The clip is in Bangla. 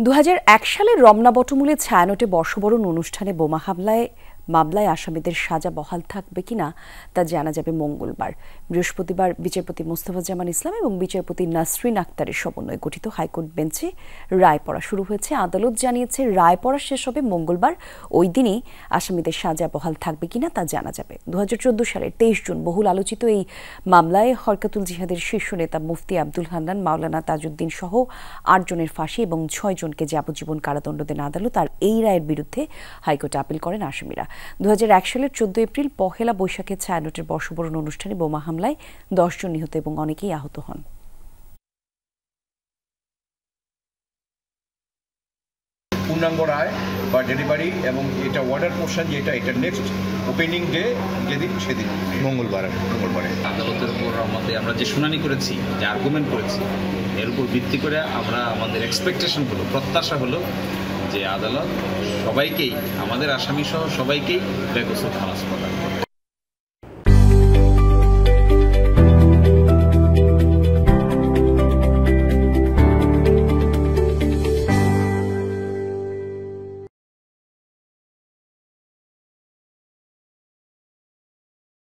২০০১ সালে রমনা বটমূলে ছায়ানটে বর্ষবরণ অনুষ্ঠানে বোমা মামলায় আসামিদের সাজা বহাল থাকবে কিনা তা জানা যাবে মঙ্গলবার। বৃহস্পতিবার বিচারপতি মোস্তফাজ্জামান ইসলাম এবং বিচারপতি নাসরিন আক্তারের সমন্বয়ে গঠিত হাইকোর্ট বেঞ্চে রায় পড়া শুরু হয়েছে। আদালত জানিয়েছে রায় পড়া শেষ হবে মঙ্গলবার। ওই দিনই আসামিদের সাজা বহাল থাকবে কিনা তা জানা যাবে। ২০১৪ সালের ২৩ জুন বহুল আলোচিত এই মামলায় হরকাতুল জিহাদের শীর্ষ নেতা মুফতি আব্দুল হান্নান, মাওলানা তাজউদ্দিন সহ ৮ জনের ফাঁসি এবং ৬ জনকে যাবজ্জীবন কারাদণ্ড দেন আদালত। আর এই রায়ের বিরুদ্ধে হাইকোর্টে আপিল করেন আসামিরা। ২০০১ সালের ১৪ এপ্রিল পহেলা বৈশাখে ছায়ানটের বর্ষবরণ অনুষ্ঠানে বোমা হামলায় ১০ জন নিহত এবং অনেকেই আহত হন। পূর্ণাঙ্গ রায় বা ডেলিভারি এবং এটা ওয়ার্ডার পোর্শন যেটা এটা নেক্সট ওপেনিং ডে যেদিন সেদিন মঙ্গলবারে আদালতের উপর আমরা যে শুনানি করেছি, যে আর্গুমেন্ট করেছি, এর উপর ভিত্তি করে আমরা আমাদের এক্সপেকটেশন হলো, প্রত্যাশা হলো যে আদালত সবাইকেই, আমাদের আসামি সহ সবাইকেই বেকসুর খালাস প্রদান করবে।